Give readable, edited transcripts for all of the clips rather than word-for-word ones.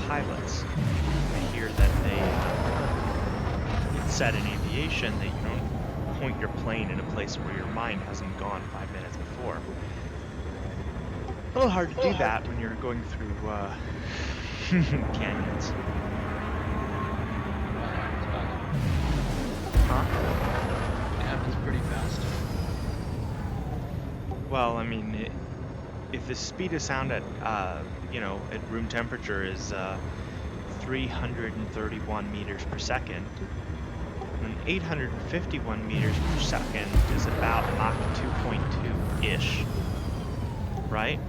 pilots. I hear that it's said in aviation that you don't point your plane in a place where your mind hasn't gone 5 minutes before. A little hard to do that when you're going through canyons. Huh? It happens pretty fast. Well, I mean, if the speed of sound at at room temperature is 331 meters per second, then 851 meters per second is about Mach 2.2-ish, right?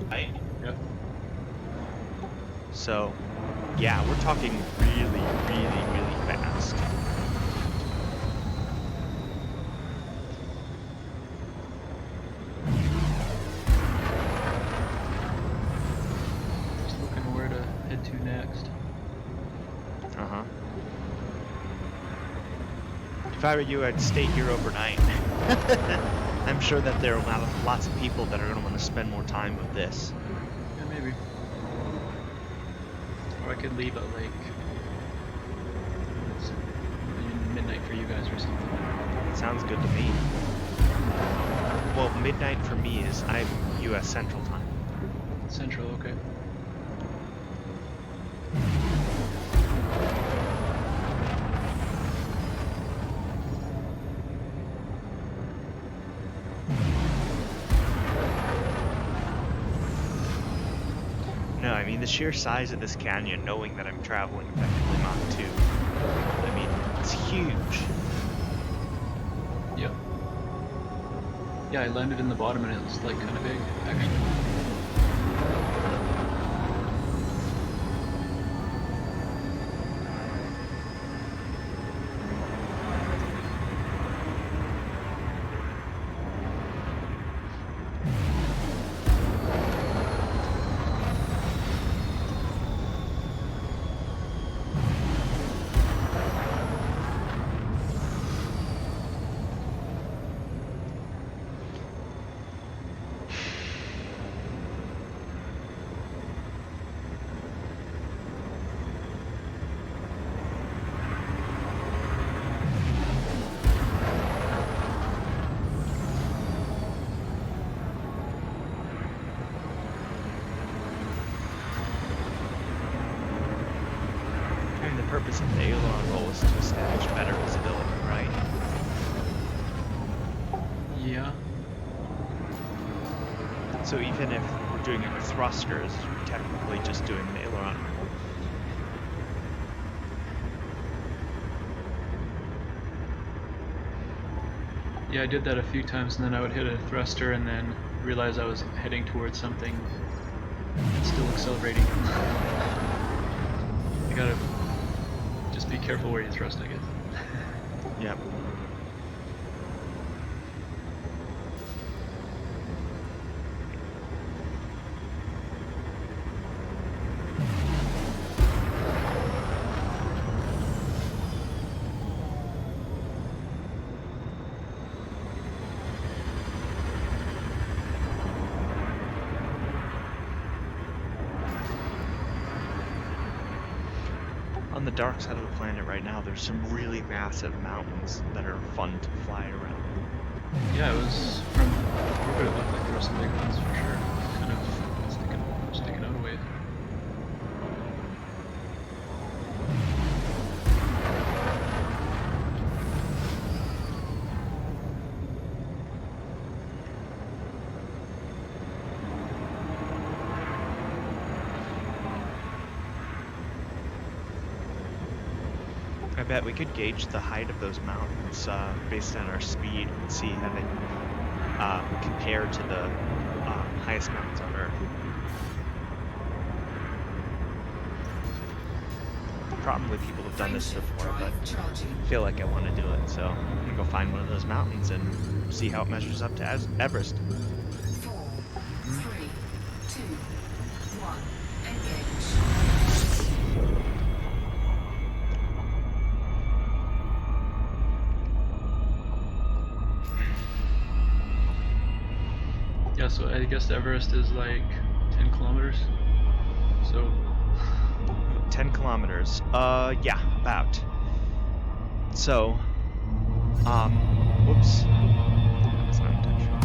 Yep. So, yeah, we're talking really, really, really fast. Just looking where to head to next. Uh-huh. If I were you, I'd stay here overnight. I'm sure that there are lots of people that are going to want to spend more time with this. Yeah, maybe. Or I could leave at like midnight for you guys or something. Sounds good to me. Well, midnight for me is I'm U.S. Central Time. Central, okay. No, I mean the sheer size of this canyon, knowing that I'm traveling effectively Mach 2. I mean, it's huge. Yep. Yeah, I landed in the bottom and it was like kind of big, actually. And the purpose of the aileron roll is to establish better visibility, right? Yeah. So even if we're doing it with thrusters, we're technically just doing an aileron roll. Yeah, I did that a few times and then I would hit a thruster and then realize I was heading towards something and still accelerating. You gotta just be careful where you thrust, I guess. Yep. On the dark side of the planet right now, there's some really massive mountains that are fun to fly around. Yeah, it was from orbit, it looked like there were some big ones for sure. Kind of sticking out a ways. I bet we could gauge the height of those mountains based on our speed and see how they compare to the highest mountains on Earth. Probably people have done this before, but I feel like I want to do it, so I'm gonna go find one of those mountains and see how it measures up to Everest. 4, 3, 2, 1, engage. Yeah, so I guess Everest is like 10 kilometers. So 10 kilometers. Yeah, about. So, whoops. That's not intentional.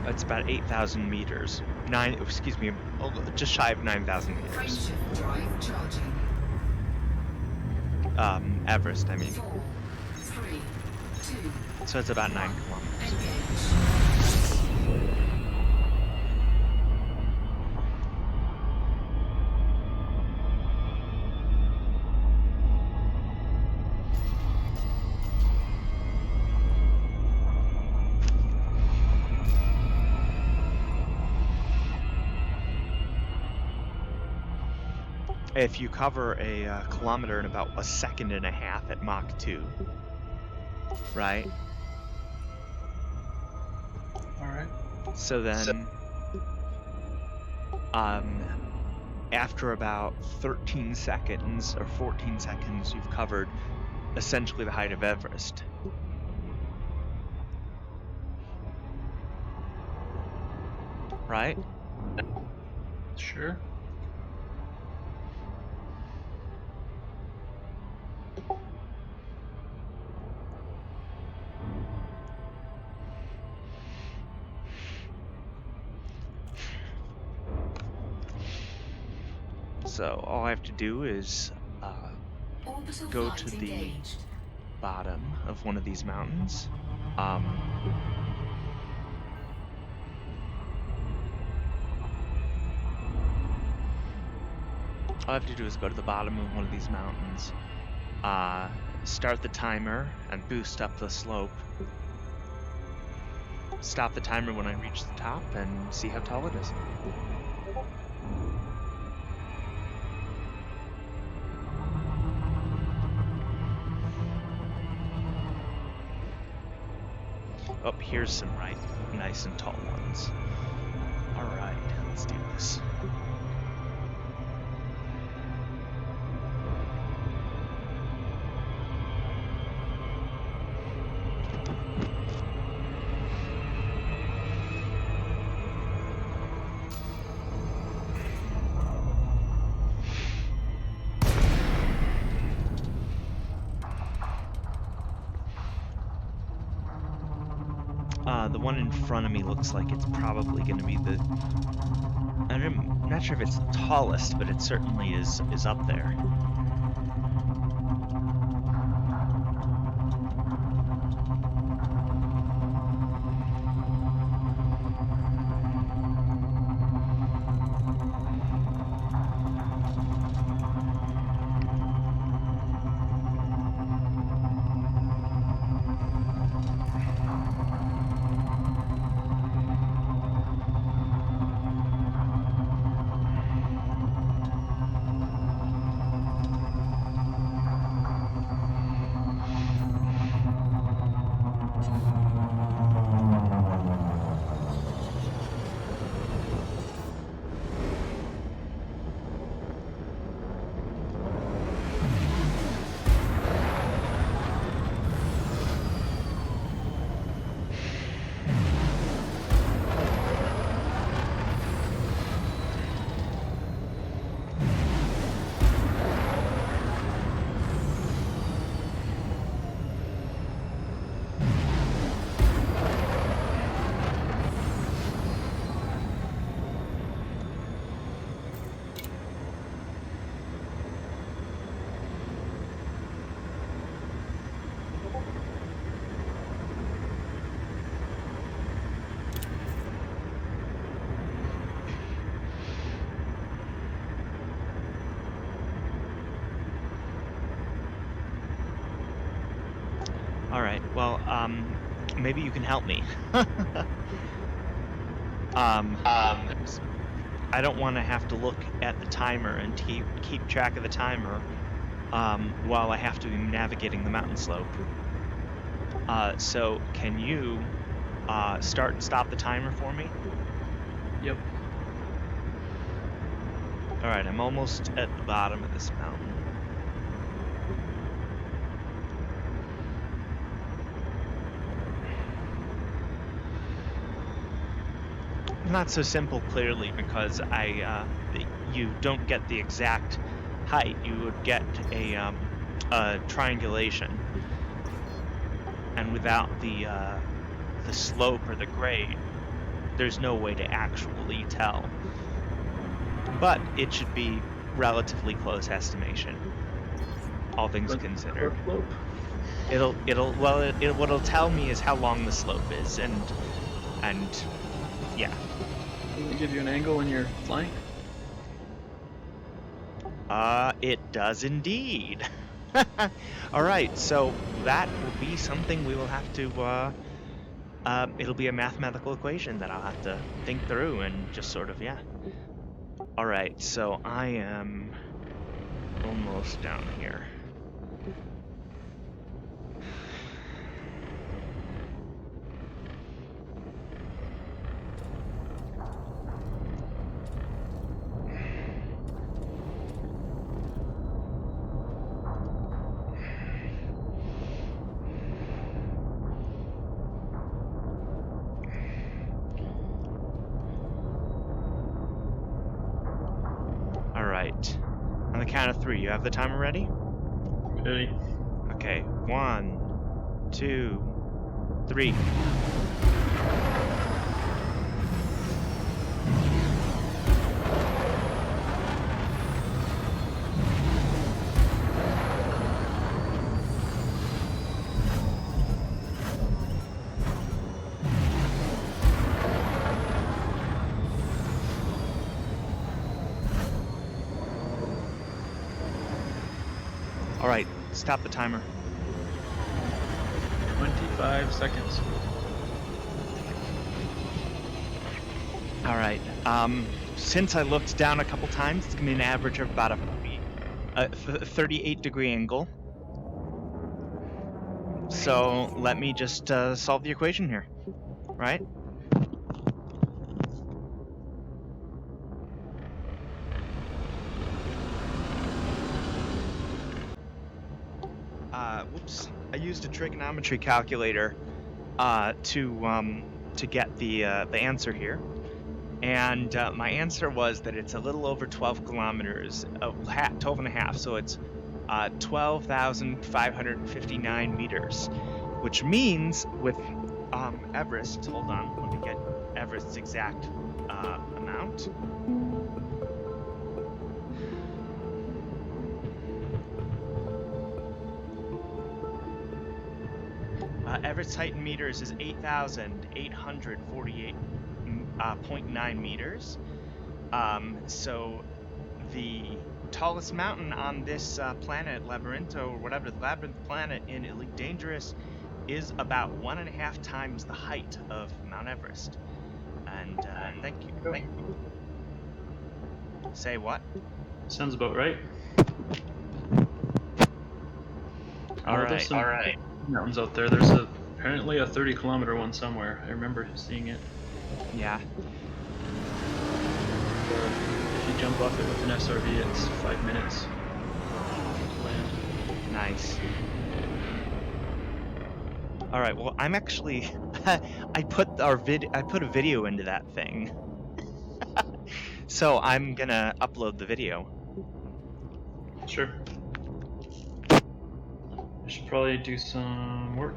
It's about 8,000 meters. Just shy of 9,000 meters. Frameshift drive charging. Everest, I mean. 4, 3, 2, So it's about 9 kilometers. engage. If you cover a kilometer in about a second and a half at Mach 2, right? Alright. So then, after about 13 seconds or 14 seconds, you've covered essentially the height of Everest. Right? Sure. So all I have to do is Orbital go flight to the engaged. bottom of one of these mountains. All I have to do is go to the bottom of one of these mountains, start the timer and boost up the slope. Stop the timer when I reach the top and see how tall it is. Oh, here's some nice and tall ones. Alright, let's do this. The one in front of me looks like it's probably going to be I'm not sure if it's the tallest, but it certainly is up there. Alright, well, maybe you can help me. I don't want to have to look at the timer and keep track of the timer while I have to be navigating the mountain slope. So can you start and stop the timer for me? Yep. Alright, I'm almost at the bottom of this mountain. not so simple, clearly, because you don't get the exact height. You would get a triangulation, and without the slope or the grade, there's no way to actually tell. But it should be relatively close estimation, all things But considered. slope. What'll tell me is how long the slope is, and yeah. Does it give you an angle when you're flying? It does indeed. All right, so that will be something we will have to. It'll be a mathematical equation that I'll have to think through and just sort of, yeah. All right, so I am almost down here. All right. On the count of 3, you have the timer ready? Ready? Okay, 1, 2, 3. All right, stop the timer. 25 seconds. All right. Since I looked down a couple times, it's gonna be an average of about a 38-degree angle. So let me just solve the equation here, right? Whoops! I used a trigonometry calculator to get the answer here. And my answer was that it's a little over 12 kilometers, 12 and a half, so it's 12,559 meters, which means with Everest, hold on, let me get Everest's exact amount. Everest's height in meters is 8,848.9 meters. So the tallest mountain on this planet, Labirinto, or whatever, the Labyrinth planet in Elite Dangerous, is about 1.5 times the height of Mount Everest. And thank you. Say what? Sounds about right. All There's right. some mountains out there. There's apparently a 30-kilometer one somewhere. I remember seeing it. Yeah. If you jump off it with an SRV, it's 5 minutes to land. Nice. All right. Well, I'm actually I put a video into that thing. So I'm gonna upload the video. Sure. I should probably do some work.